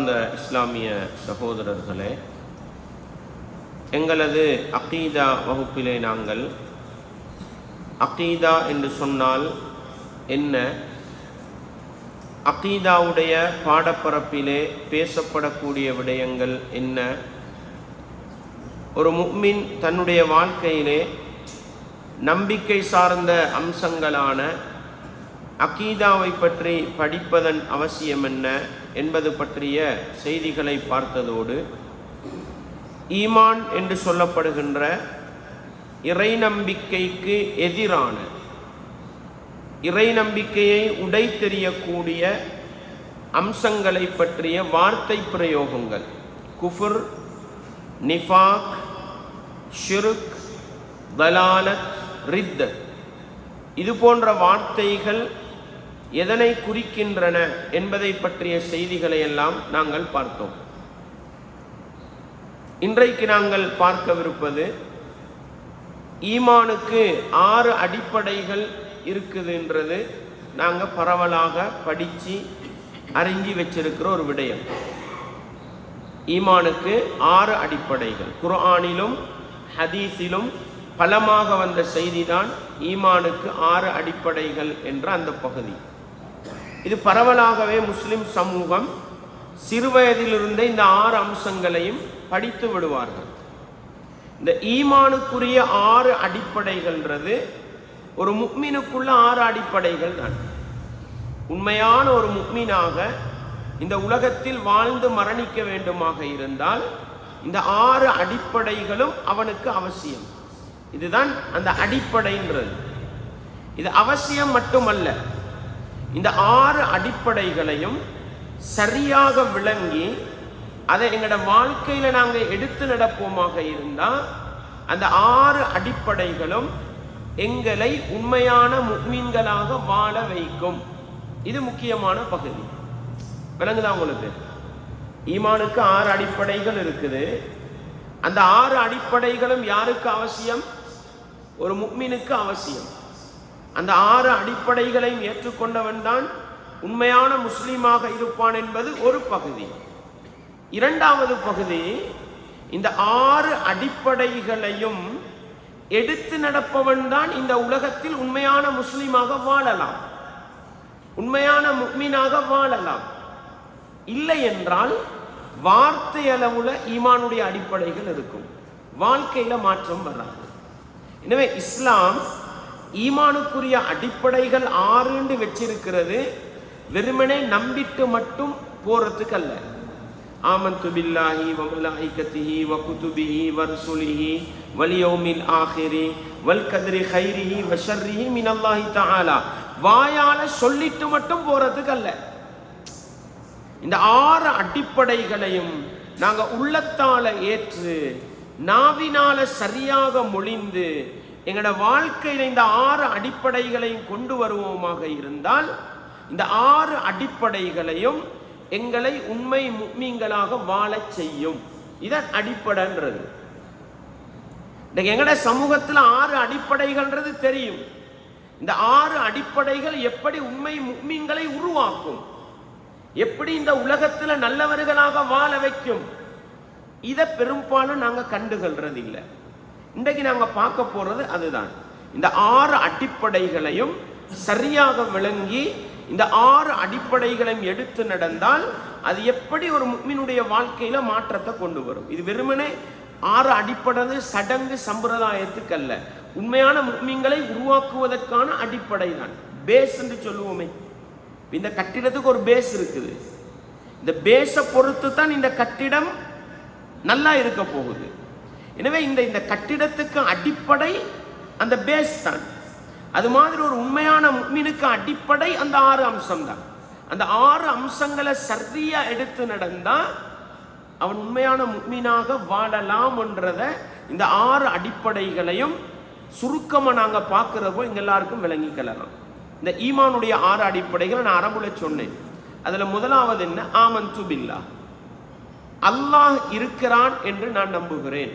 அந்த இஸ்லாமிய சகோதரர்களே, எங்களது அகீதா வகுப்பிலே நாங்கள் அகீதா என்று சொன்னால் என்ன, அகீதாவுடைய பாடப்பரப்பிலே பேசப்படக்கூடிய விடயங்கள் என்ன, ஒரு முஃமின் தன்னுடைய வாழ்க்கையிலே நம்பிக்கை சார்ந்த அம்சங்களான அகீதாவை பற்றி படிப்பதன் அவசியம் என்ன என்பது பற்றிய செய்திகளை பார்த்ததோடு, ஈமான் என்று சொல்லப்படுகின்ற இறை நம்பிக்கைக்கு எதிரான, இறை நம்பிக்கையை உடைத்தெறியக்கூடிய அம்சங்களை பற்றிய வார்த்தை பிரயோகங்கள், குஃபுர், நிஃபாக், ஷிர்க், தலாலத், ரித்தத், இது போன்ற வார்த்தைகள் எதனை குறிக்கின்றன என்பதை பற்றிய செய்திகளை எல்லாம் நாங்கள் பார்த்தோம். இன்றைக்கு நாங்கள் பார்க்கவிருப்பது, ஈமானுக்கு 6 அடிப்படைகள் இருக்குதுன்றது நாங்கள் பரவலாக படித்து அறிஞ்சி வச்சிருக்கிற ஒரு விடயம். ஈமானுக்கு 6 அடிப்படைகள். குர்ஆனிலும் ஹதீஸிலும் பலமாக வந்த செய்திதான் ஈமானுக்கு 6 அடிப்படைகள் என்ற அந்த பகுதி. இது பரவலாகவே முஸ்லிம் சமூகம் சிறுவயதிலிருந்தே இந்த 6 அம்சங்களையும் படித்து விடுவார்கள். இந்த ஈமானுக்குரிய 6 அடிப்படைகள்ன்றது ஒரு முஃமினுக்குள்ள 6 அடிப்படைகள் தான். உண்மையான ஒரு முஃமினாக இந்த உலகத்தில் வாழ்ந்து மரணிக்க வேண்டுமாக இருந்தால் இந்த 6 அடிப்படைகளும் அவனுக்கு அவசியம். இதுதான் அந்த அடிப்படைன்றது. இது அவசியம் மட்டுமல்ல, இந்த 6 அடிப்படைகளையும் சரியாக விளங்கி அதை எங்களோட வாழ்க்கையில் நாங்கள் எடுத்து நடப்போமாக இருந்தால் அந்த 6 அடிப்படைகளும் எங்களை உண்மையான முஃமின்களாக வாழ வைக்கும். இது முக்கியமான பகுதி. விளங்குதா உங்களுக்கு? ஈமானுக்கு 6 அடிப்படைகள் இருக்குது. அந்த 6 அடிப்படைகளும் யாருக்கு அவசியம்? ஒரு முஃமினுக்கு அவசியம். அந்த 6 அடிப்படைகளையும் ஏற்றுக்கொண்டவன் தான் உண்மையான முஸ்லீமாக இருப்பான் என்பது ஒரு பகுதி. இரண்டாவது பகுதி, இந்த 6 அடிப்படைகளையும் எடுத்து நடப்பவன் தான் இந்த உலகத்தில் உண்மையான முஸ்லீமாக வாழலாம், உண்மையான முஃமினாக வாழலாம். இல்லை என்றால் வார்த்தை அளவுல ஈமானுடைய அடிப்படைகள் இருக்கும், வாழ்க்கையில மாற்றம் வராது. எனவே இஸ்லாம் ஈமானுக்குரிய அடிப்படைகள் 6 வச்சிருக்கிறது. வெறுமனே நம்பிட்டு மட்டும் போறதுக்கு அல்ல. ஆமன்து பில்லாஹி வ மலாயிகத்திஹி வ குதுபிஹி வ ருசுலிஹி வல் யௌமில் ஆஹிரி வல் கத்ரி கைரிஹி வ ஷர்ரிஹி மினல்லாஹி தஆலா, வாயால சொல்லிட்டு மட்டும் போறதுக்கு அல்ல. இந்த 6 அடிப்படைகளையும் நாங்க உள்ளத்தால ஏற்று நாவினால சரியாக மொழிந்து எங்களோட வாழ்க்கையில இந்த 6 அடிப்படைகளையும் கொண்டு வருவோமாக இருந்தால் இந்த 6 அடிப்படைகளையும் எங்களை உண்மை முஃமின்களாக வாழச் செய்யும். இதன் அடிப்படைன்றது. எங்களோட சமூகத்தில் 6 அடிப்படைகள்ன்றது தெரியும். இந்த 6 அடிப்படைகள் எப்படி உண்மை முஃமின்களை உருவாக்கும், எப்படி இந்த உலகத்துல நல்லவர்களாக வாழ வைக்கும், இதை பெரும்பாலும் நாங்க கண்டுகொள்றது இல்லை. இன்றைக்கு நாங்க பார்க்க போறது அதுதான். இந்த 6 அடிப்படைகளையும் சரியாக விளங்கி இந்த 6 அடிப்படைகளையும் எடுத்து நடந்தால் அது எப்படி ஒரு முஃமினுடைய வாழ்க்கையில மாற்றத்தை கொண்டு வரும். இது வெறுமனே 6 அடிப்படை சடங்கு சம்பிரதாயத்துக்கு அல்ல, உண்மையான முஃமின்களை உருவாக்குவதற்கான அடிப்படை தான். பேஸ் என்று சொல்லுவோமே, இந்த கட்டிடத்துக்கு ஒரு பேஸ் இருக்குது. இந்த பேஸை பொறுத்து தான் இந்த கட்டிடம் நல்லா இருக்க போகுது. எனவே இந்த கட்டிடத்துக்கு அடிப்படை அந்த பேஸ் தான். அது மாதிரி ஒரு உண்மையான முஃமினுக்கு அடிப்படை அந்த 6 அம்சம் தான். அந்த 6 அம்சங்களை சரியா எடுத்து நடந்தா அவன் உண்மையான முஃமினாக வாழலாம் என்றத இந்த 6 அடிப்படைகளையும் சுருக்கமா நாங்க பார்க்கிறப்போ இங்க எல்லாருக்கும் விளங்கிக்கலாம். இந்த ஈமானுடைய 6 அடிப்படைகளை நான் அரபுல சொன்னேன். அதுல முதலாவது என்ன? ஆமன்து பில்லாஹ், அல்லாஹ் இருக்கிறான் என்று நான் நம்புகிறேன்.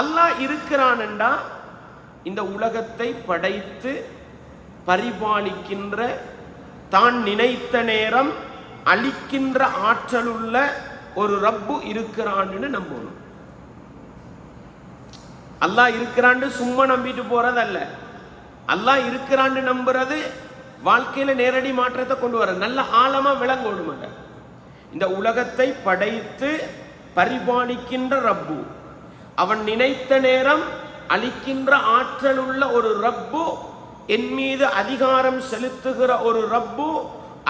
அல்லாஹ் இருக்கிறான் என்றா இந்த உலகத்தை படைத்து பரிபாலிக்கின்ற, தான் நினைத்த நேரம் அழிக்கின்ற ஆற்றலுள்ள ஒரு ரப்பு இருக்கிறான்னு நம்பணும். அல்லாஹ் இருக்கிறான்னு சும்மா நம்பிட்டு போறதல்ல. அல்லாஹ் இருக்கிறான்னு நம்புறது வாழ்க்கையில நேரடி மாற்றத்தை கொண்டு வர நல்ல ஆழமா விளங்கணும். இந்த உலகத்தை படைத்து பரிபாலிக்கின்ற ரப்பு, அவன் நினைத்த நேரம் அளிக்கின்ற ஆற்றல் உள்ள ஒரு ரப்பு, என் மீது அதிகாரம் செலுத்துகிற ஒரு ரப்பு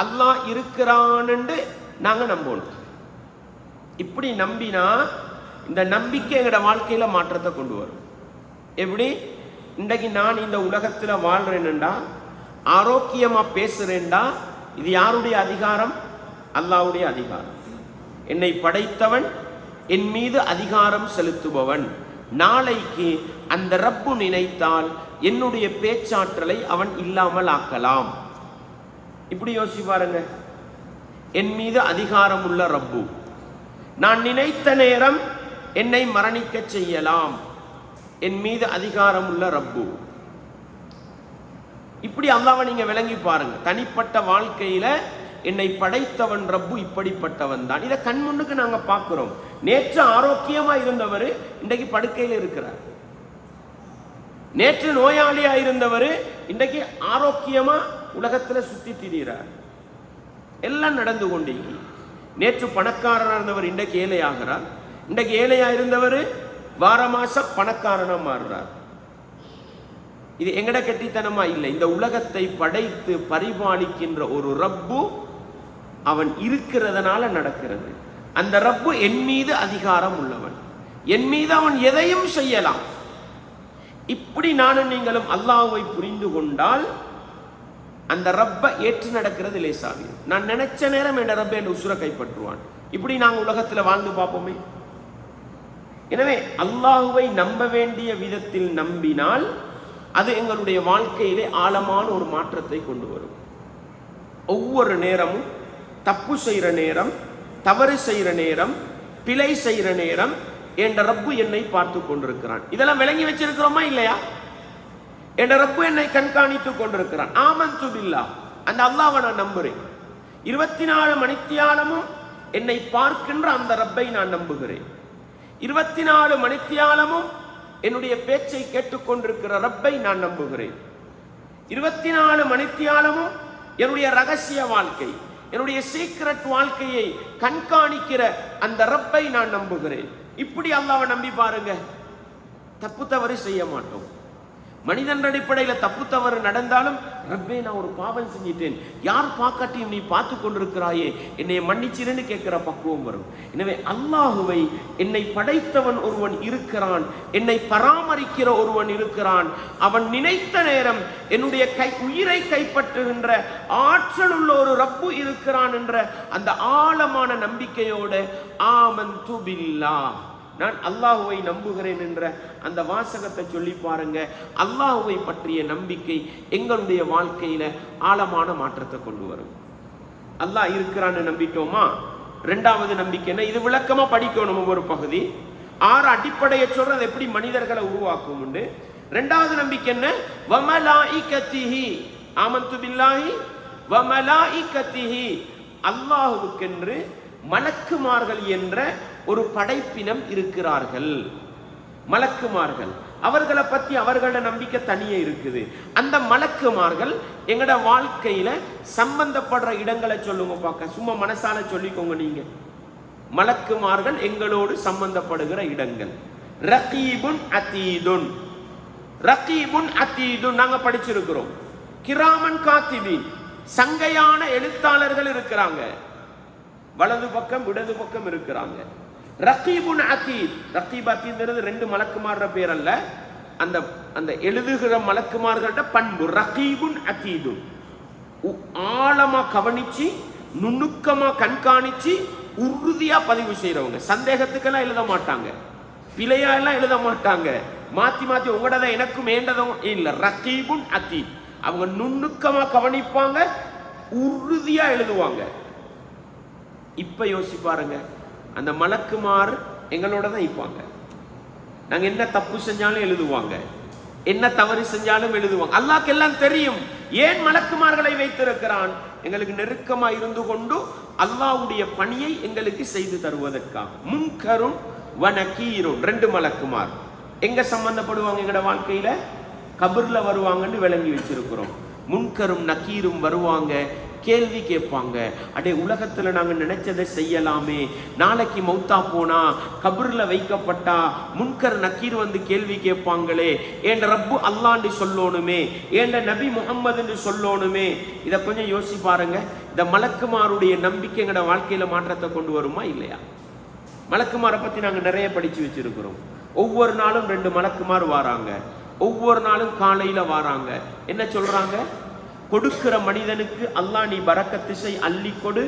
அல்லாஹ் இருக்கிறான்னு நாங்க நம்பணும். இப்படி நம்பினா இந்த நம்பிக்கை எங்களோட வாழ்க்கையில மாற்றத்தை கொண்டு வரும். எப்படி இன்றைக்கு நான் இந்த உலகத்துல வாழ்றேன்டா, ஆரோக்கியமா பேசுறேன்டா, இது யாருடைய அதிகாரம்? அல்லாஹ்வுடைய அதிகாரம். என்னை படைத்தவன், என் மீது அதிகாரம் செலுத்துபவன். நாளைக்கு அந்த ரப்பு நினைத்தால் என்னுடைய பேச்சாற்றலை அவன் இல்லாமல் ஆக்கலாம். இப்படி யோசிச்சு பாருங்க. என் மீது அதிகாரம் உள்ள ரப்பு, நான் நினைத்த நேரம் என்னை மரணிக்க செய்யலாம். என் மீது அதிகாரம் உள்ள ரப்பு. இப்படி அல்லாஹ்வை நீங்க விளங்கி பாருங்க. தனிப்பட்ட வாழ்க்கையில என்னை படைத்தவன் ரப்பு இப்படிப்பட்டவன் தான். இதை கண் முன்னுக்கு நாங்க பார்க்கிறோம். நேற்று ஆரோக்கியமா இருந்தவர் இன்றைக்கு படுக்கையில் இருக்கிறார். நேற்று நோயாளியா இருந்தவர் இன்றைக்கு ஆரோக்கியமா உலகத்துல சுத்தி திரிகிறார். எல்லாம் நடந்து கொண்டே. நேற்று பணக்காரராக இருந்தவர் இன்றைக்கு ஏழையாகிறார். இன்றைக்கு ஏழையா இருந்தவர் வார மாசம் பணக்காரனா மாறுறார். இது எங்கட கெட்டித்தனமா இல்லை. இந்த உலகத்தை படைத்து பரிபாலிக்கின்ற ஒரு ரப்பு, அவன் இருக்கிறதுனால நடக்கிறது. அந்த ரப்பு என் மீது அதிகாரம் உள்ளவன், என் மீது அவன் எதையும் செய்யலாம். இப்படி நானும் நீங்களும் அல்லாஹ்வை புரிந்து கொண்டால் அந்த ரப்பை ஏற்று நடக்கிறது லேசாவி. நான் நினைச்ச நேரம் என் ரப்பை என் உசுரை கைப்பற்றுவான். இப்படி நாங்கள் உலகத்தில் வாழ்ந்து பார்ப்போமே. எனவே அல்லாஹ்வை நம்ப வேண்டிய விதத்தில் நம்பினால் அது எங்களுடைய வாழ்க்கையிலே ஆழமான ஒரு மாற்றத்தை கொண்டு வரும். ஒவ்வொரு நேரமும் தப்பு செய்கிற நேரம், தவறு செய்கிற நேரம், பிழை செய்கிற நேரம் என்ற ரப்பு என்னை பார்த்து கொண்டிருக்கிறான். இதெல்லாம் விளங்கி வச்சிருக்கிறோமா இல்லையா? என்ற ரப்பு என்னை கண்காணித்துக் கொண்டிருக்கிறான். ஆமன்து பில்லாஹ், அந்த அல்லாஹ்வை நான் நம்புறேன். 24 மணித்தியாலமும் என்னை பார்க்கின்ற அந்த ரப்பை நான் நம்புகிறேன். 24 மணித்தியாலமும் என்னுடைய பேச்சை கேட்டுக்கொண்டிருக்கிற ரப்பை நான் நம்புகிறேன். 24 மணித்தியாலமும் என்னுடைய ரகசிய வாழ்க்கை, என்னுடைய சீக்ரெட் வாழ்க்கையை கண்காணிக்கிற அந்த ரப்பை நான் நம்புகிறேன். இப்படி அல்லாஹ்வை நம்பி பாருங்க, தப்பு தவறு செய்ய மாட்டோம். மனிதன் அடிப்படையில் தப்பு தவறு நடந்தாலும், ரப்பே நான் ஒரு பாவம் செஞ்சிட்டேன், யார் பார்க்காட்டியும் நீ பார்த்து கொண்டிருக்கிறாயே, என்னை மன்னிச்சிருன்னு கேட்கிற பக்குவம் வரும். எனவே அல்லாஹுவை, என்னை படைத்தவன் ஒருவன் இருக்கிறான், என்னை பராமரிக்கிற ஒருவன் இருக்கிறான், அவன் நினைத்த நேரம் என்னுடைய உயிரை கைப்பற்றுகின்ற ஆற்றல் உள்ள ஒரு ரப்பு இருக்கிறான் என்ற அந்த ஆழமான நம்பிக்கையோடு ஆமன்து பில்லாஹ், நான் அல்லாஹுவை நம்புகிறேன் என்ற அந்த வாசகத்தை சொல்லி பாருங்க. அல்லாஹுவை பற்றிய நம்பிக்கை எங்களுடைய வாழ்க்கையில ஆழமான மாற்றத்தை கொண்டு வரும். அல்லாஹ் இருக்கிறான்னு நம்பிட்டோமா? ரெண்டாவது நம்பிக்கை என்ன? இது விளக்கமா படிக்கணும். ஒவ்வொரு பகுதி 6 அடிப்படையை சொல்றது எப்படி மனிதர்களை உருவாக்கும். ரெண்டாவது நம்பிக்கை என்ன? வமலாயிகத்திஹி, ஆமன்து பில்லாஹி வமலாயிகத்திஹி, அல்லாஹுவுக்கென்று மலக்குமார்கள் என்ற ஒரு படைப்பினம் இருக்கிறார்கள். மலக்குமார்கள், அவர்களை பத்தி அவர்களோட நம்பிக்கை தனியே இருக்குது. அந்த மலக்குமார்கள் எங்கட வாழ்க்கையில சம்பந்தப்படுற இடங்களை சொல்லுங்க பார்க்க. சும்மா மனசால சொல்லிக்கோங்க நீங்க. மலக்குமார்கள் எங்களோடு சம்பந்தப்படுகிற இடங்கள். ரகீபுன் அதீதுன், ரகீபுன் அதீதுன் நாங்க படிச்சிருக்கிறோம். கிராமன் காத்திபீன், சங்கையான எழுத்தாளர்கள் இருக்கிறாங்க. வலது பக்கம் இடது பக்கம் இருக்கிறாங்க. ரகீபுன் அதீத், ரகீப் அதீத்ங்கிறது 2 மலக்குமார பேர் அல்ல, அந்த அந்த எழுதுகிற மலக்குமார்கள்ட்ட பண்பு. ரகீபுன் அதீதுன், ஆழமா கவனிச்சு நுணுக்கமா கண்காணிச்சு உறுதியா பதிவு செய்யறவங்க. சந்தேகத்துக்கெல்லாம் எழுத மாட்டாங்க, பிழையா எல்லாம் எழுத மாட்டாங்க, மாத்தி மாத்தி உங்களோட எனக்கும் வேண்டதும் இல்ல. ரகீபுன் அதீத், அவங்க நுணுக்கமா கவனிப்பாங்க, உறுதியா எழுதுவாங்க. இப்ப யோசி பாருங்க, அந்த மலக்குமார் எங்களோட தான் இருப்பாங்க. நாங்க என்ன தப்பு செஞ்சாலும் எழுதுவாங்க, என்ன தவறு செஞ்சாலும் எழுதுவாங்க. அல்லாஹ்க்கு எல்லாம் தெரியும். ஏன் மலக்குமார்களை வைத்திருக்கிறான்? எங்களுக்கு நெருக்கமா இருந்து கொண்டு அல்லாஹ்வுடைய பணியை எங்களுக்கு செய்து தருவதற்காக. முன்கரும் வனகீரும் 2 மலக்குமார் எங்க சம்பந்தப்படுவாங்க? எங்கட வாழ்க்கையில கபர்ல வருவாங்கன்னு விளங்கி வச்சிருக்கிறோம். முன்கரும் நக்கீரும் வருவாங்க, கேள்வி கேட்பாங்க. அடே, உலகத்துல நாங்க நினைச்சதை செய்யலாமே, நாளைக்கு மௌத்தா போனா கபர்ல வைக்கப்பட்டா முன்கர் நக்கீர் வந்து கேள்வி கேட்பாங்களே, ஏண்ட ரப்பு அல்லான்னு சொல்லணுமே, ஏண்ட நபி முகம்மதுன்னு சொல்லணுமே. இதை கொஞ்சம் யோசி பாருங்க. இந்த மலக்குமாருடைய நம்பிக்கை எங்கட வாழ்க்கையில மாற்றத்தை கொண்டு வருமா இல்லையா? மலக்குமாரை பத்தி நாங்க நிறைய படிச்சு வச்சிருக்கிறோம். ஒவ்வொரு நாளும் 2 மலக்குமார் வாராங்க. ஒவ்வொரு நாளும் காலையில வாராங்க. என்ன சொல்றாங்க? கொடுக்கிற மனிதனுக்கு அல்லாஹ் நீ பரக்கத்து செய், அள்ளி கொடு,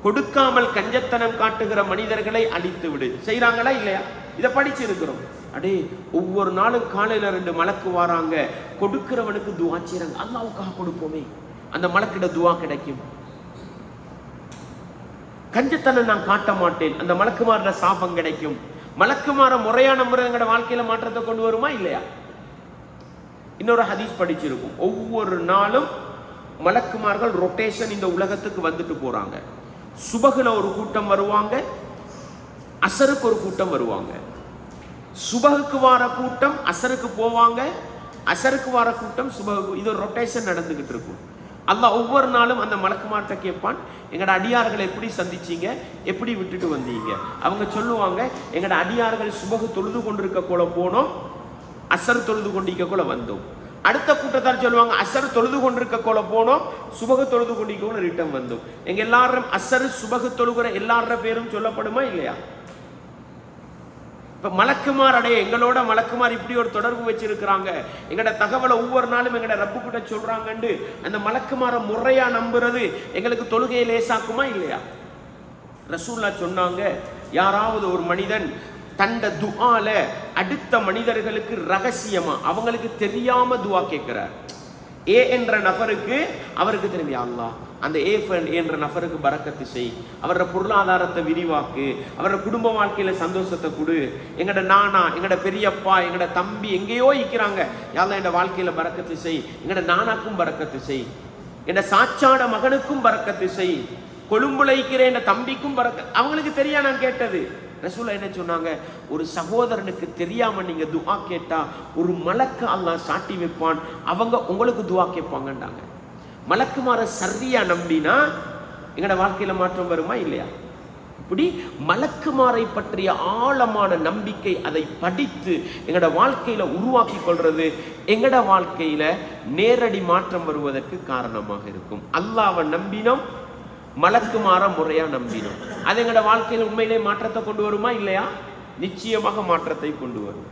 கொடுக்காமல் கஞ்சத்தனம் காட்டுகிற மனிதர்களை அழித்து விடு. செய்யறாங்களா இல்லையா? இதை படிச்சிருக்கிறோம். அடே, ஒவ்வொரு நாளும் காலையில 2 மலக்கு வாராங்க. கொடுக்கிறவனுக்கு துவா செய்றாங்க. அல்லாஹ்வுக்காக கொடுப்போமே, அந்த மலக்கிட துவா கிடைக்கும். கஞ்சத்தனம் நான் காட்ட மாட்டேன், அந்த மலக்குமார சாபம் கிடைக்கும். மலக்குமார முறையான முறைங்கிற வாழ்க்கையில மாற்றத்தை கொண்டு வருமா இல்லையா? இன்னொரு ஹதீஸ் படிச்சிருக்கும். ஒவ்வொரு நாளும் மலக்குமார்கள் ரொட்டேஷன் இந்த உலகத்துக்கு வந்துட்டு போறாங்க. சுபகுல ஒரு கூட்டம் வருவாங்க, அசருக்கு ஒரு கூட்டம் வருவாங்க. சுபகுக்கு வார கூட்டம் அசருக்கு போவாங்க, அசருக்கு வார கூட்டம் சுபகு. இது ரொட்டேஷன் நடந்துகிட்டு இருக்கும். அல்லாஹ் ஒவ்வொரு நாளும் அந்த மலக்குமார்ட்ட கேட்பான், எங்கட அடியார்களை எப்படி சந்திச்சீங்க, எப்படி விட்டுட்டு வந்தீங்க? அவங்க சொல்லுவாங்க, எங்கட அடியார்கள் சுபகு தொழுது கொண்டிருக்க கூட போனோம், அசர் தொழுது கொண்டிருக்க கூட வந்தோம். அடுத்த கூட்டத்தார் சொல்லுவாங்க, அசர் தொழுது கொண்டிருக்க கூட போனோம், சுபகு தொழுது கொண்டிருக்க கூட ரிட்டன் வந்தோம். எங்க எல்லாரும் அசர் சுபகு தொழுகிற எல்லார பேரும் சொல்லப்படுமா இல்லையா? இப்ப மலக்குமார், அடைய எங்களோட மலக்குமார் இப்படி ஒரு தொடர்பு வச்சிருக்கிறாங்க, எங்கட தகவலை ஒவ்வொரு நாளும் எங்கட ரப்பு கிட்ட சொல்றாங்கன்னு அந்த மலக்குமார முறையா நம்புறது எங்களுக்கு தொழுகையை லேசாக்குமா இல்லையா? ரசூலுல்லாஹ் சொன்னாங்க, யாராவது ஒரு மனிதன் தண்ட துஆல அடுத்த மனிதர்களுக்கு ரகசியமா அவங்களுக்கு தெரியாம துஆ கேட்கிறார். ஏ என்ற நபருக்கு அவருக்கு தெரியும், அல்லாஹ் அந்த ஏ என்ற நபருக்கு பரக்கத்து செய், அவரோட பொருளாதாரத்தை விரிவாக்கு, அவரோட குடும்ப வாழ்க்கையில சந்தோஷத்தை கொடு, எங்கட நானா, எங்கட பெரியப்பா, எங்கட தம்பி எங்கேயோ இருக்கிறாங்க, யாரெல்லாம் என் வாழ்க்கையில பரக்கத்து செய், எங்கட நானாக்கும் பரக்கத்து செய், என் சாச்சாட மகனுக்கும் பரக்கத்து செய், கொழும்புல இருக்கிற என் தம்பிக்கும் பரக்க. அவங்களுக்கு தெரியா நான் கேட்டது. ரசூலுல்லாஹ் என்ன சொன்னாங்க? ஒரு சகோதரனுக்கு தெரியாம நீங்க துஆ கேட்டா ஒரு மலக்கு அல்லாஹ் சாட்டி வைப்பான், அவங்க உங்களுக்கு துஆ கேட்பாங்கன்றாங்க. மலக்குமார சரியா நம்பினா எங்கட வாழ்க்கையில மாற்றம் வருமா இல்லையா? இப்படி மலக்குமாரை பற்றிய ஆழமான நம்பிக்கை, அதை படித்து எங்கட வாழ்க்கையில உருவாக்கி கொள்றது எங்கட வாழ்க்கையில நேரடி மாற்றம் வருவதற்கு காரணமாக இருக்கும். அல்லாஹ்வை நம்பினோம், மலக்குமார முறையா நம்பினோம், அது எங்கட வாழ்க்கையில உண்மையிலே மாற்றத்தை கொண்டு வருமா இல்லையா? நிச்சயமாக மாற்றத்தை கொண்டு வரும்.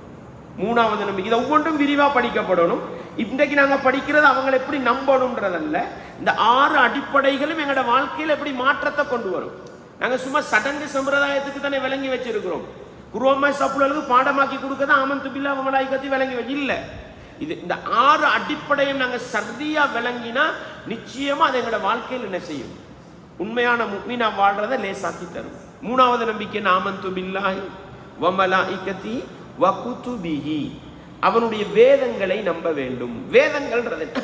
3வது நம்பிக்கை. இதை ஒவ்வொன்றும் விரிவா படிக்கப்படணும். இன்றைக்கு நாங்க படிக்கிறது அவங்களை எப்படி நம்பணும்ன்றதல்ல, இந்த 6 அடிப்படைகளும் எங்கட வாழ்க்கையில எப்படி மாற்றத்தை கொண்டு வரும். நாங்க சும்மா சடங்கு சம்பிரதாயத்துக்கு தானே விளங்கி வச்சிருக்கிறோம். குருவம்மா சப்புளுக்கு பாடமாக்கி கொடுக்கதான் ஆமன்து பில்லா வ மலாயிகத்தி விளங்கி வச்சு இல்ல. இது இந்த 6 அடிப்படையும் நாங்க சரியா விளங்கினா நிச்சயமா அது எங்கட வாழ்க்கையில் என்ன செய்யும்? உண்மையான முஃமினா வாழ்றதை லேசாக்கி தரும். 3வது நம்பிக்கை, ஆமன்து பில்லாஹி வ மலாயிகத்தி வ குதுபிஹி, அவனுடைய வேதங்களை நம்ப வேண்டும். வேதங்கள்ன்றது என்ன?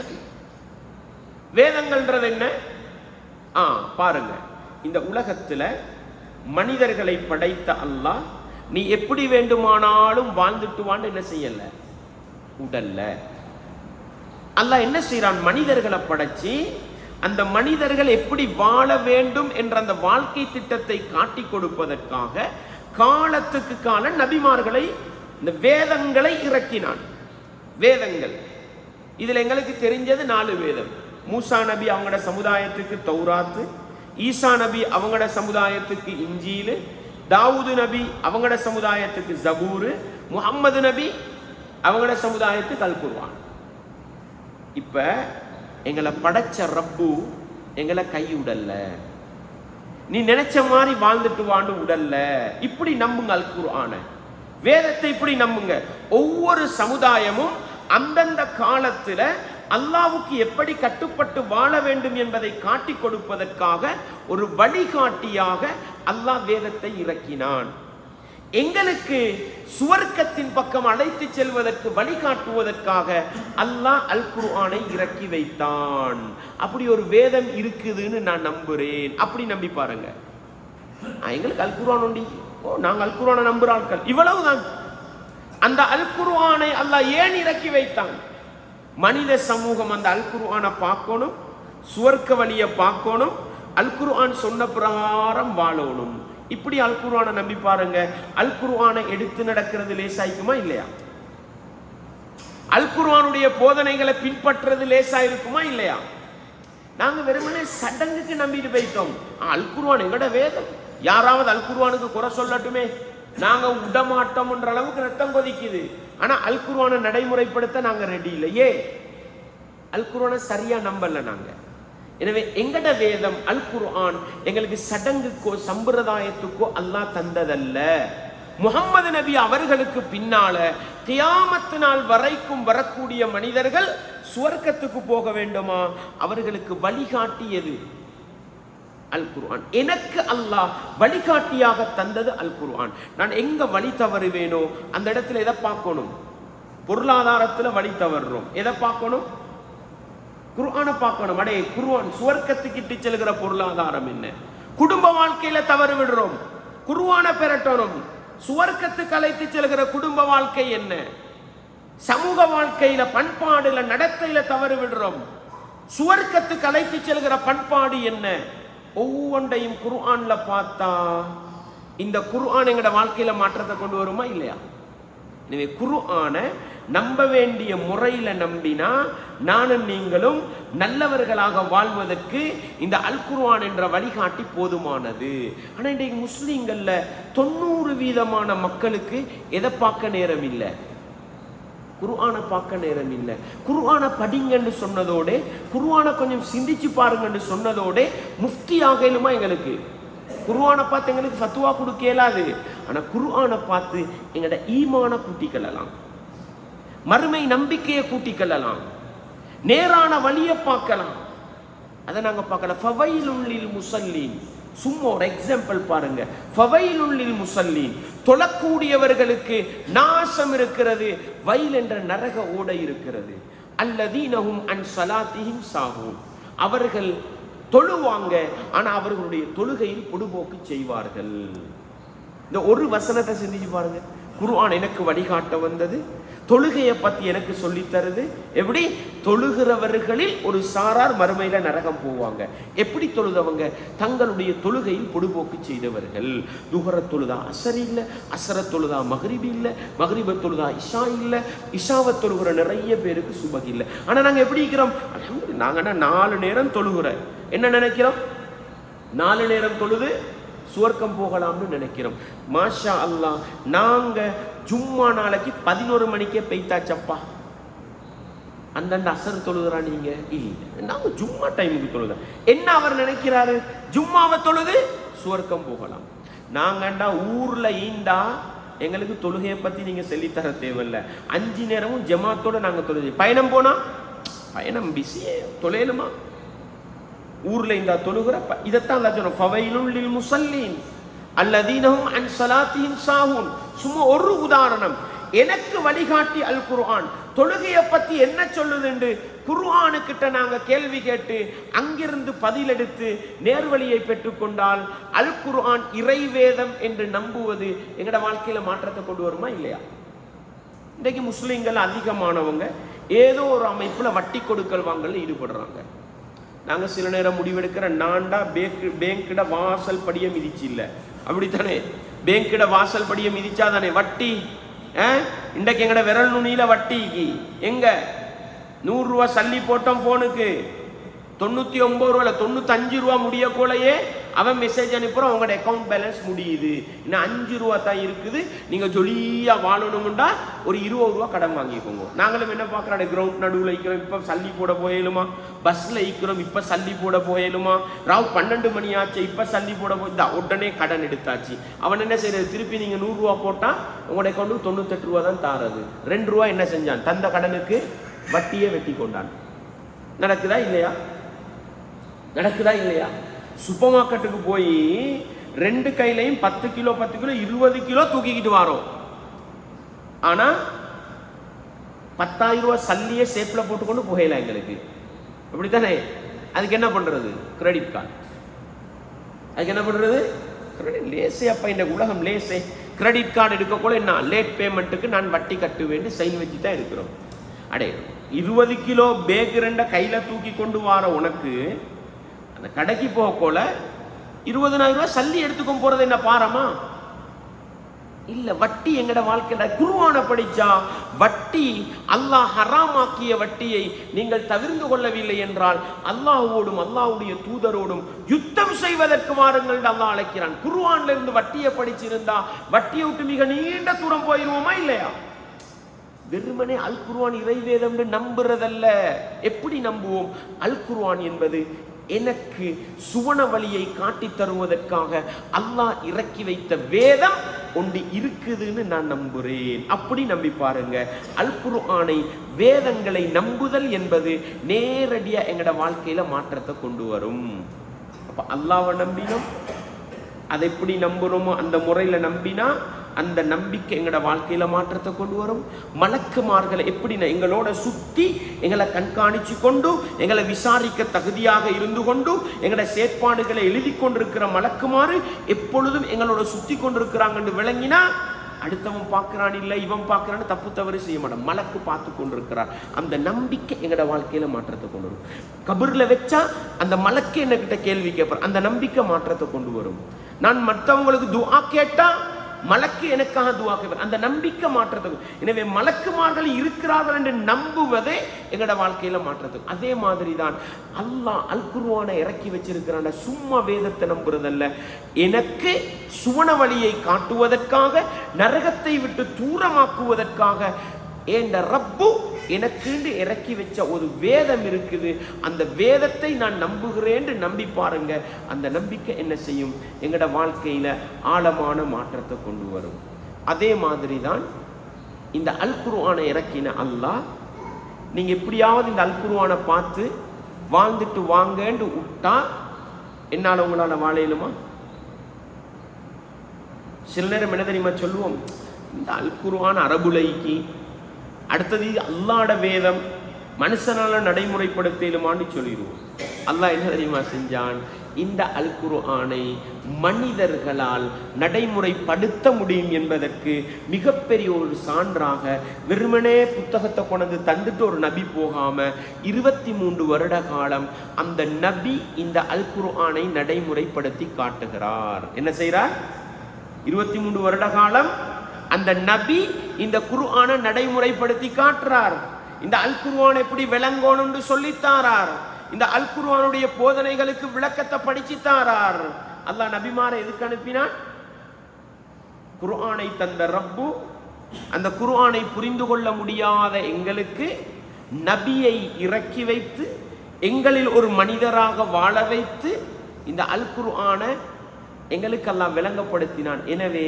வேதங்கள்ன்றது என்ன? பாருங்க, இந்த உலகத்துல மனிதர்களை படைத்த அல்லாஹ் நீ எப்படி வேண்டுமானாலும் வாழ்ந்துட்டு வான்னு என்ன செய்யல, உடல்ல. அல்லாஹ் என்ன செய்யறான்? மனிதர்களை படைச்சு அந்த மனிதர்கள் எப்படி வாழ வேண்டும் என்ற அந்த வாழ்க்கை திட்டத்தை காட்டி கொடுப்பதற்காக காலத்துக்கு கால நபிமார்களை, இந்த வேதங்களை இறக்கினான். வேதங்கள் இதுல எங்களுக்கு தெரிஞ்சது 4 வேதம். மூசா நபி அவங்களோட சமுதாயத்துக்கு தௌராத்து, ஈசா நபி அவங்களோட சமுதாயத்துக்கு இஞ்சீலு, தாவூது நபி அவங்களோட சமுதாயத்துக்கு ஜபூரு, முஹம்மது நபி அவங்களோட சமுதாயத்துக்கு அல் குர்ஆன். இப்ப எங்களை படைச்ச ரப்பு எங்களை கையுடல்ல, நீ நினைச்ச மாதிரி வாழ்ந்துட்டு வாண்டு உடல்ல. இப்படி நம்புங்க அல் குர்ஆன, வேதத்தை இப்படி நம்புங்க. ஒவ்வொரு சமுதாயமும் அந்தந்த காலத்துல அல்லாஹ்வுக்கு எப்படி கட்டுப்பட்டு வாழ வேண்டும் என்பதை காட்டி கொடுப்பதற்காக ஒரு வழிகாட்டியாக அல்லாஹ் வேதத்தை இறக்கினான். எங்களுக்கு சுவர்க்கத்தின் பக்கம் அழைத்து செல்வதற்கு வழிகாட்டுவதற்காக அல்லாஹ் அல் குர்ஆனை இறக்கி வைத்தான். அப்படி ஒரு வேதம் இருக்குதுன்னு நான் நம்புறேன். அப்படி நம்பி பாருங்க. எங்களுக்கு அல் குர்ஆன் உண்டி, நாங்கள் அல் குர்ஆனை நம்புற ஆட்கள், இவ்வளவுதான். அந்த அல் குர்ஆனை அல்லாஹ் ஏன் இறக்கி வைத்தான்? மனித சமூகம் அந்த அல் குர்ஆனை பார்க்கணும், சுவர்க்க வழியை பார்க்கணும், அல் குர்ஆன் சொன்ன பிரகாரம் வாழணும். இப்படி அல் குர்ஆனை நம்பி பாருங்க. அல் குர்ஆனை எடுத்து நடக்கிறது லேசாய்க்குமா இல்லையா? அல் குர்ஆனுடைய போதனைகளை பின்பற்றுறது லேசா இருக்குமா இல்லையா? நாங்க வெறுமனே சடங்குக்கு நம்பிட்டு போயிட்டோம். அல் குர்ஆன் எங்கட வேதம், யாராவது அல் குர்ஆனுக்கு குறை சொல்லட்டுமே, நாங்க விடமாட்டோம்ன்ற அளவுக்கு ரத்தம் கொதிக்குது. ஆனா அல் குர்ஆனை நடைமுறைப்படுத்த நாங்க ரெடி இல்லையே. அல் குர்ஆனை சரியா நம்பல நாங்க. எனவே எங்கட வேதம் அல் குர்ஆன் எங்களுக்கு சடங்குக்கோ சம்பிரதாயத்துக்கோ அல்லாஹ் தந்ததல்ல. முஹம்மது நபி அவர்களுக்கு பின்னால கியாமத்து நாள் வரைக்கும் வரக்கூடிய மனிதர்கள் சுவர்க்கத்துக்கு போக வேண்டுமா, அவர்களுக்கு வழிகாட்டியது அல் குர்ஆன். எனக்கு அல்லாஹ் வழிகாட்டியாக தந்தது அல் குர்ஆன். நான் எங்க வழி தவறுவேனோ அந்த இடத்துல எதை பார்க்கணும்? பொருளாதாரத்துல வழி தவறுறோம், எதை பார்க்கணும்? குர்ஆனை பார்க்கணும். அடே குர்ஆன் சுவர்க்கத்துக்கு இட்டு செல்கிற பொருளாதாரம் என்ன? குடும்ப வாழ்க்கையில தவறு விடுறோம், குர்ஆனை பெறட்டணும். சுவர்க்கத்துக்கு அழைத்து செல்கிற குடும்ப வாழ்க்கை என்ன? சமூக வாழ்க்கையில பண்பாடுல நடத்தையில தவறு விடுறோம். சுவர்க்கத்துக்கு அழைத்து செல்கிற பண்பாடு என்ன? ஒவ்வொன்றையும் குர்ஆன்ல பார்த்தா இந்த குர்ஆன் எங்கட வாழ்க்கையில மாற்றத்தை கொண்டு வருமா இல்லையா? எனவே குர்ஆனை நம்ப வேண்டிய முறையில நம்பினா நானும் நீங்களும் நல்லவர்களாக வாழ்வதற்கு இந்த அல் குர்ஆன் என்ற வழிகாட்டி போதுமானது. ஆனா இன்றைக்கு முஸ்லீம்கள்ல 90% மக்களுக்கு எதை பார்க்க நேரம் இல்லை? குர்ஆனை பார்க்க நேரம் இல்லை. குர்ஆனை படிங்கன்னு சொன்னதோட, குர்ஆனை கொஞ்சம் சிந்திச்சு பாருங்கன்னு சொன்னதோட முஃப்தி ஆகலுமா எங்களுக்கு? குர்ஆனை பார்த்து எங்களுக்கு ஃபத்வா கொடுக்க இயலாது. ஆனா குர்ஆனை பார்த்து எங்களோட ஈமான கூட்டிக்கொள்ளலாம், மறுமை நம்பிக்கையை கூட்டிக்கொள்ளலாம், நேரான வழியை பார்க்கலாம். அதை நாங்க பார்க்கலாம். ஃபவைலுல் முஸல்லீன், சும்மா ஒரு எக்ஸாம்பிள் பாருங்க. ஃபவைலுல் முஸல்லீன், தொழக்கூடியவர்களுக்கு நாசம் இருக்கிறது, வயல் என்ற நரக ஓடை இருக்கிறது. அல்லதீனஹும் அன் ஸலாத்திஹிம் சாஹூன், அவர்கள் தொழுவாங்க ஆனா அவர்களுடைய தொழுகையில் பொடுபோக்கு செய்வார்கள். இந்த ஒரு வசனத்தை சிந்திச்சு பாருங்க. குர்ஆன் எனக்கு வழிகாட்ட வந்தது, தொழுகையை பத்தி எனக்கு சொல்லி தருது. எப்படி? தொழுகிறவர்களில் ஒரு சாரார் மறுமையில நரகம் போவாங்க. எப்படி தொழுதவங்க? தங்களுடைய தொழுகையில் பொடுபோக்கு செய்தவர்கள். துஹர தொழுதா அசர் இல்லை, அசர தொழுதா மக்ரிபி இல்லை, மக்ரிப தொழுதா இஷா இல்லை, இஷாவை தொழுகிற நிறைய பேருக்கு சுபஹ் இல்லை. ஆனா நாங்க எப்படி இருக்கிறோம்? நாங்க 4 நேரம் தொழுகிற என்ன நினைக்கிறோம்? 4 நேரம் தொழுது சுவர்க்கம் போகலாம்னு நினைக்கிறோம். மாஷா அல்லாஹ், நாங்க ஜும்மா நாளைக்கு 11 மணிக்கே பெய்தாச்சப்பா. அந்தந்த அசர் தொழுகிறா நீங்க இல்லை, நாங்க ஜும்மா டைமுக்கு தொழுத. என்ன அவர் நினைக்கிறாரு? ஜும்மாவை தொழுது சுவர்க்கம் போகலாம். நாங்கண்டா ஊர்ல ஈண்டா எங்களுக்கு தொழுகையை பத்தி நீங்க சொல்லித்தர தேவையில்லை. 5 நேரமும் ஜமாத்தோட நாங்க தொழுது. பயணம் போனா பயணம் பிஸியே, தொலைலுமா? ஊர்ல இந்த தொழுகிற இதைத்தான் சொன்னோம். ஃபவைலுல் முஸல்லீன் அல்லதீனஹும் அன் ஸலாத்திஹிம் சாஹூன். சும்மா ஒரு உதாரணம். எனக்கு வழிகாட்டி அல் குர்ஆன். தொழுகையை பத்தி என்ன சொல்லுது என்று குர்ஆனுக்கிட்ட நாங்க கேள்வி கேட்டு அங்கிருந்து பதிலெடுத்து நேர்வழியை பெற்றுக்கொண்டால் அல் குர்ஆன் இறைவேதம் என்று நம்புவது எங்கட வாழ்க்கையில மாற்றத்தை கொண்டு வருமா இல்லையா? இன்றைக்கு முஸ்லிம்கள் அதிகமானவங்க ஏதோ ஒரு அமைப்புல வட்டி கொடுக்கல் வாங்கல ஈடுபடுறாங்க. நாங்க சில நேரம் முடிவெடுக்கிற நான்டா பேங்கிட வாசல் படியை மிதிச்சு இல்லை, அப்படித்தானே? பேங்கிட வாசல் படியை மிதிச்சாதானே வட்டி. இன்றைக்கு எங்கட விரல் நுனியில வட்டிக்கு எங்க 100 ரூபா சல்லி போட்டோம் போனுக்கு, 99 ரூபாய் 95 ரூபா முடிய போலயே அவன் மெசேஜ் அனுப்புறான், உங்களோட அக்கௌண்ட் பேலன்ஸ் முடியுது, இன்னும் 5 ரூபா தான் இருக்குது, நீங்க ஜொலியா வாழணும்டா ஒரு 20 ரூபா கடன் வாங்கிக்கோங்க. நாங்களும் என்ன பார்க்கறோம்? கிரவுண்ட் நடுவில் இருக்கிறோம், இப்ப சல்லி போட போயலுமா? பஸ்ல இருக்கிறோம், இப்ப சல்லி போட போயலுமா? ராவ் 12 மணி ஆச்சு, இப்ப சல்லி போட போய் உடனே கடன் எடுத்தாச்சு. அவன் என்ன செய்யறது? திருப்பி நீங்க 100 ரூபா போட்டா உங்களோட அக்கௌண்ட் 98 ரூபா தான் தாரது. 2 ரூபா என்ன செஞ்சான்? தந்த கடனுக்கு வட்டியை வெட்டி கொண்டான். நடக்குதா இல்லையா? நடக்குதா இல்லையா? சூப்பர் மார்க்கெட்டுக்கு போய் 2 கையிலையும் 10 கிலோ 10 கிலோ 20 கிலோ தூக்கிக்கிட்டு வரோம். ஆனா 10,000 ரூபாய் சல்லியே சேப்ல போட்டுக்கொண்டு புகையில எங்களுக்கு அப்படித்தானே. அதுக்கு என்ன பண்றது? Credit card. அதுக்கு என்ன பண்றது? கிரெடிட். லேசே அப்ப இந்த உலகம் லேசே. கிரெடிட் கார்டு எடுக்கக்கூட என்ன லேட் பேமெண்ட்டுக்கு நான் வட்டி கட்டு வேண்டி சைன் வச்சு தான் எடுக்கிறோம். அடே 20 கிலோ பேக் 2 கையில தூக்கி கொண்டு வர உனக்கு அந்த கடைக்கு போகக்கோல 20,000 ரூபாய் சல்லி எடுத்துக்கும் போறது என்ன பாரமா? இல்ல. வட்டி எங்கட வாழ்க்கையில குர்ஆன படிச்சா வட்டி அல்லாஹ் ஹராமாக்கிய வட்டியை நீங்கள் தவிர்த்து கொள்ளவில்லை என்றால் அல்லாஹ்வோடும் அல்லாஹ்வுடைய தூதரோடும் யுத்தம் செய்வதற்கு வாருங்கள் அல்லாஹ் அழைக்கிறான். குர்ஆன்ல இருந்து வட்டியை படிச்சிருந்தா வட்டியை விட்டு மிக நீண்ட தூரம் போயிருவோமா இல்லையா? வெறுமனே அல் குர்ஆன் இறைவேதம் நம்புறதல்ல. எப்படி நம்புவோம்? அல் குர்ஆன் என்பது எனக்கு சுவன வழியை காட்டி தருவதற்காக அல்லாஹ் இறக்கி வைத்த வேதம் ஒன்று இருக்குதுன்னு நான் நம்புறேன். அப்படி நம்பி பாருங்க. அல் குர்ஆனை வேதங்களை நம்புதல் என்பது நேரடியா எங்கட வாழ்க்கையில மாற்றத்தை கொண்டு வரும். அப்ப அல்லாஹ்வை நம்பினோம், அதை எப்படி நம்புறோமோ அந்த முறையில நம்பினா அந்த நம்பிக்கை எங்களோட வாழ்க்கையில மாற்றத்தை கொண்டு வரும். மலக்குமார்களை எப்படின்னா எங்களோட சுத்தி எங்களை கண்காணிச்சு கொண்டு எங்களை விசாரிக்க தகுதியாக இருந்து கொண்டு எங்களோட செயற்பாடுகளை எழுதி கொண்டிருக்கிற மலக்குமாறு எப்பொழுதும் எங்களோட சுத்தி கொண்டிருக்கிறாங்கன்னு விளங்கினா அடுத்தவன் பார்க்கிறான் இல்லை இவன் பார்க்கிறான்னு தப்பு தவறு செய்ய மாட்டான். மலக்கு பார்த்து கொண்டிருக்கிறார். அந்த நம்பிக்கை எங்களோட வாழ்க்கையில மாற்றத்தை கொண்டு வரும். கபர்ல வச்சா அந்த மலக்கு என்ன கிட்ட கேள்வி கேட்பார், அந்த நம்பிக்கை மாற்றத்தை கொண்டு வரும். நான் மற்றவங்களுக்கு துஆ கேட்டா மலக்கு எனக்காக துஆ கேட்பார், அந்த நம்பிக்கை மாற்றத்தை. எனவே மலக்குமார்கள் இருக்கிறார்கள் என்று நம்புவதே எங்களோட வாழ்க்கையில மாற்றத்தை. அதே மாதிரி தான் அல்லாஹ் அல் குர்ஆனை இறக்கி வச்சிருக்கிறான். சும்மா வேதத்தை நம்புறதல்ல, எனக்கு சுவன வழியை காட்டுவதற்காக நரகத்தை விட்டு தூரமாக்குவதற்காக ஏண்ட ரப்பு எனக்கு இறக்கி வச்ச ஒரு வேதம் இருக்குது. அந்த வேதத்தை நான் நம்புகிறேன் நம்பி பாருங்க. அந்த நம்பிக்கை என்ன செய்யும்? எங்களோட வாழ்க்கையில ஆழமான மாற்றத்தை கொண்டு வரும். அதே மாதிரி தான் இந்த அல் குர்ஆனை இறக்கின அல்லாஹ், நீங்க எப்படியாவது இந்த அல் குர்ஆனை பார்த்து வாழ்ந்துட்டு வாங்கன்னு விட்டா என்னால உங்களால வாழையிலுமா? சில நேரம் என்ன தெரியுமா சொல்லுவோம், இந்த அல் குர்ஆன் அரபுலைக்கு அடுத்தது அல்லாஹ்வோட வேதம் மனுஷனால நடைமுறைப்படுத்தலுமான்னு சொல்லிடுவோம். அல்லாஹ் என்ன தெரியுமா செஞ்சான்? இந்த அல் குர்ஆனை மனிதர்களால் நடைமுறைப்படுத்த முடியும் என்பதற்கு மிகப்பெரிய ஒரு சான்றாக வெறுமனே புத்தகத்தை கொண்டு தந்துட்டு ஒரு நபி போகாம 23 வருட காலம் அந்த நபி இந்த அல் குர்ஆனை நடைமுறைப்படுத்தி காட்டுகிறார். என்ன செய்றார்? 23 வருட காலம் அந்த நபி இந்த குர்ஆனை நடைமுறைப்படுத்தி காட்டுறார். இந்த அல் குர்ஆன் எப்படி விளங்கணும்னு சொல்லித்தாரார். இந்த அல் குர்ஆனுடைய போதனைகளுக்கு விளக்கத்தை படிச்சுத்தாரார். அல்லாஹ் நபிமாரை எதுக்கு அனுப்பினான்? குர்ஆனை தந்த ரப்பு அந்த குர்ஆனை புரிந்து கொள்ள முடியாத எங்களுக்கு நபியை இறக்கி வைத்து எங்களில் ஒரு மனிதராக வாழ வைத்து இந்த அல் குர்ஆனை எங்களுக்கு அல்லாஹ் விளங்கப்படுத்தினான். எனவே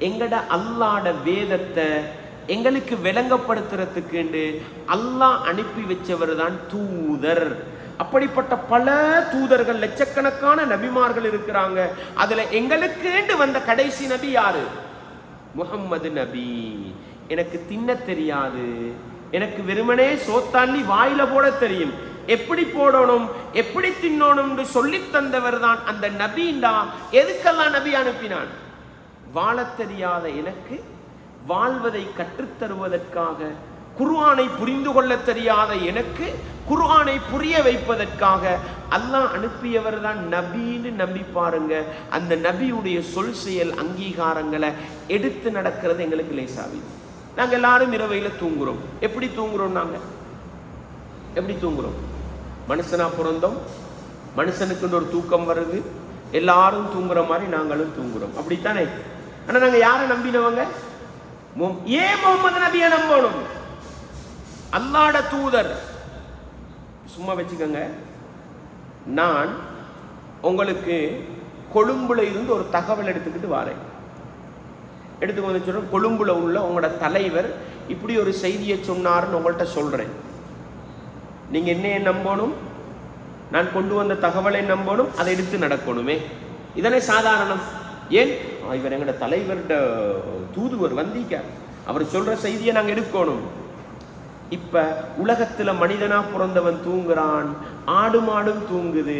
எங்கட அல்லாஹ்வோட வேதத்தை எங்களுக்கு விளங்கப்படுத்துறதுக்கு அல்லாஹ் அனுப்பி வச்சவர் தான் தூதர். அப்படிப்பட்ட பல தூதர்கள், லட்சக்கணக்கான நபிமார்கள் இருக்கிறாங்க. அதுல எங்களுக்கு வந்த கடைசி நபி யாரு? முஹம்மது நபி. எனக்கு தின்ன தெரியாது, எனக்கு வெறுமனே சோத்தாண்டி வாயில போட தெரியும், எப்படி போடணும் எப்படி தின்னணும் என்று சொல்லி தந்தவர் தான் அந்த நபிண்டா. எதுக்கெல்லாம் நபி அனுப்பினான்? வாழ தெரியாத எனக்கு வாழ்வதை கற்றுத்தருவதற்காக, குர்ஆனை புரிந்து கொள்ள தெரியாத எனக்கு குர்ஆனை புரிய வைப்பதற்காக அல்லாஹ் அனுப்பியவர் தான் நபின்னு நம்பி பாருங்க. அந்த நபியுடைய சொல் செயல் அங்கீகாரங்களை எடுத்து நடக்கிறது எங்களுக்கு லேசாவி. நாங்க எல்லாரும் இரவையில தூங்குறோம். எப்படி தூங்குறோம்? நாங்க எப்படி தூங்குறோம்? மனுஷனா பிறந்தோம், மனுஷனுக்குன்னு ஒரு தூக்கம் வருது, எல்லாரும் தூங்குற மாதிரி நாங்களும் தூங்குறோம், அப்படித்தானே? ஆனா நாங்க யாரை நம்பினவங்க? ஏன் முகமது நபியை நம்பணும்? அல்லாஹ்வோட தூதர். சும்மா வச்சுக்கோங்க, நான் உங்களுக்கு கொழும்புல இருந்து ஒரு தகவல் எடுத்துக்கிட்டு வரேன். எடுத்துக்கு வந்து சொல்றேன், கொழும்புல உள்ள உங்களோட தலைவர் இப்படி ஒரு செய்தியை சொன்னாருன்னு உங்கள்கிட்ட சொல்றேன். நீங்க என்னைய நம்பணும், நான் கொண்டு வந்த தகவலை நம்பணும், அதை எடுத்து நடக்கணுமே. இதனை சாதாரணம். ஏன் இவர் எங்களோட தலைவர்ட தூதுவர் வந்திக்கார், அவர் சொல்ற செய்தியை நாங்கள் எடுக்கணும். இப்ப உலகத்துல மனிதனா பிறந்தவன் தூங்குறான், ஆடு மாடும் தூங்குது.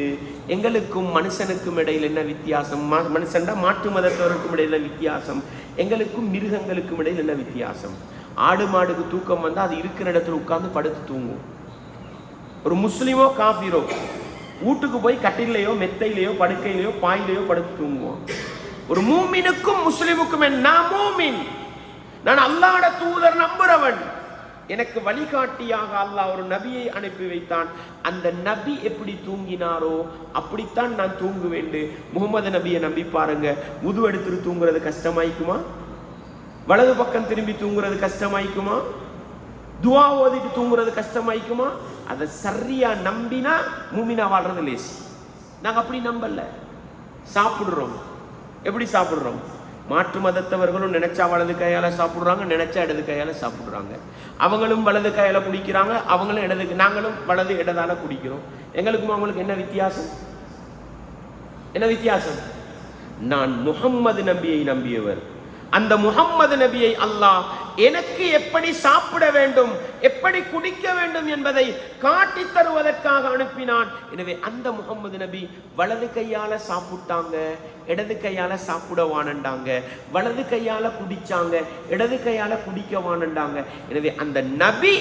எங்களுக்கும் மனுஷனுக்கும் இடையில என்ன வித்தியாசம்? மனுஷன்டா மாற்று மதத்தவருக்கும் இடையில வித்தியாசம், எங்களுக்கும் மிருகங்களுக்கும் இடையில என்ன வித்தியாசம்? ஆடு மாடுக்கு தூக்கம் வந்தா அது இருக்கிற இடத்துல உட்கார்ந்து படுத்து தூங்கும். ஒரு முஸ்லிமோ காஃபிரோ வீட்டுக்கு போய் கட்டிலையோ மெத்தையிலையோ படுக்கையிலையோ பாயிலையோ படுத்து தூங்குவோம். ஒரு மூமினுக்கும் முஸ்லிமுக்கும் நான் மூமின், நான் அல்லாஹ்வோட தூதர் நம்புறவன், எனக்கு வழிகாட்டியாக அல்லாஹ் ஒரு நபியை அனுப்பி வைத்தான். அந்த நபி எப்படி தூங்கினாரோ அப்படித்தான் நான் தூங்க வேண்டும். முகமது நபியை நம்பி பாருங்க, முது எடுத்துட்டு தூங்குறது கஷ்டமாய்க்குமா? வலது பக்கம் திரும்பி தூங்குறது கஷ்டமாய்க்குமா? துவா ஓதிட்டு தூங்குறது கஷ்டமாய்க்குமா? அதை சரியா நம்பினா மூமினா வாழ்றது லேசி. நாங்கள் அப்படி நம்பல. சாப்பிடுறோம், எப்படி சாப்பிடுறோம்? மாற்று மதத்தவர்களும் நினைச்சா வலது கையால சாப்பிடுறாங்க, நினைச்சா இடது கையால சாப்பிடுறாங்க. அவங்களும் வலது கையால குடிக்கிறாங்க, அவங்களும் இடது, நாங்களும் வலது இடதால குடிக்கிறோம். எங்களுக்கும் அவங்களுக்கு என்ன வித்தியாசம்? என்ன வித்தியாசம்? நான் முஹம்மது நபியை நம்பியவர். அந்த முஹம்மது நபியை அல்லாஹ் எனக்கு எப்படி சாப்பிட வேண்டும், எப்படி குடிக்க வேண்டும் என்பதை காட்டி தருவதற்காக அனுப்பினான். எனவே அந்த முஹம்மது நபி வலது கையால சாப்பிட்டாங்க, இடது கையால சாப்பிடவானண்டாங்க, வலது கையால குடிச்சாங்க, இடது கையால குடிக்கவானண்டாங்க. எனவே அந்த நபி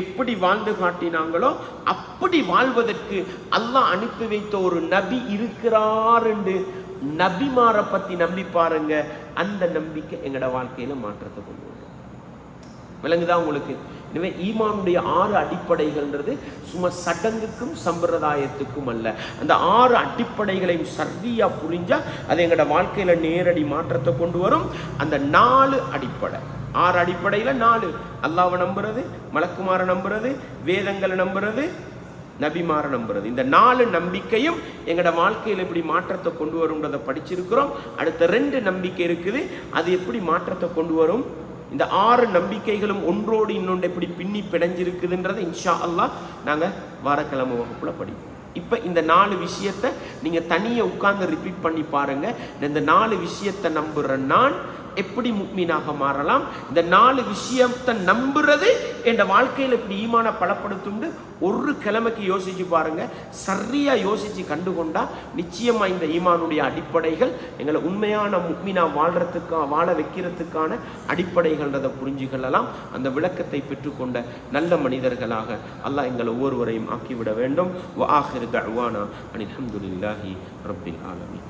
எப்படி வாழ்ந்து காட்டினாங்களோ அப்படி வாழ்வதற்கு அல்லாஹ் அனுப்பி வைத்த ஒரு நபி இருக்கிறார் என்று நபிமார பத்தி நம்பி பாருங்க. அந்த நம்பிக்கை எங்களோட வாழ்க்கையில மாற்றத்தை கொண்டு வரும். விளங்குதா உங்களுக்கு? எனவே ஈமானுடைய 6 அடிப்படைகள்ன்றது சும்மா சடங்குக்கும் சம்பிரதாயத்துக்கும் அல்ல. அந்த 6 அடிப்படைகளையும் சரியா புரிஞ்சா அது எங்களோட வாழ்க்கையில நேரடி மாற்றத்தை கொண்டு வரும். அந்த 4 அடிப்படை, 6 அடிப்படையில 4: அல்லாஹ்வை நம்புறது, மலக்குமார நம்புறது, வேதங்களை நம்புறது, நபிமார நம்புறது. இந்த 4 நம்பிக்கையும் எங்களோட வாழ்க்கையில் எப்படி மாற்றத்தை கொண்டு வரும்ன்றதை படிச்சிருக்கிறோம். அடுத்த 2 நம்பிக்கை இருக்குது, அது எப்படி மாற்றத்தை கொண்டு வரும். இந்த 6 நம்பிக்கைகளும் ஒன்றோடு இன்னொன்று எப்படி பின்னி பிணைஞ்சிருக்குதுன்றதை இன்ஷா அல்லாஹ் நாங்கள் வாரக்கிழமை வகுப்புல படிப்போம். இப்போ இந்த 4 விஷயத்தை நீங்கள் தனியாக உட்கார்ந்து ரிப்பீட் பண்ணி பாருங்க. இந்த 4 விஷயத்தை நம்புற நான் எப்படி முக்மீனாக மாறலாம், இந்த 4 விஷயத்தை நம்புறது என் வாழ்க்கையில் எப்படி ஈமான பலப்படுத்தும் ஒரு கிழமைக்கு யோசிச்சு பாருங்க. சரியா யோசிச்சு கண்டுகொண்டா நிச்சயமா இந்த ஈமானுடைய அடிப்படைகள் எங்களை உண்மையான முக்மீனா வாழ வைக்கிறதுக்கான அடிப்படைகள்ன்றதை புரிஞ்சுக்கொள்ளலாம். அந்த விளக்கத்தை பெற்றுக்கொண்ட நல்ல மனிதர்களாக அல்லாஹ் எங்களை ஒவ்வொருவரையும் ஆக்கிவிட வேண்டும். வஆகிரு தஅவானா அனில் ஹம்துலில்லாஹி ரப்பில் ஆலமீன்.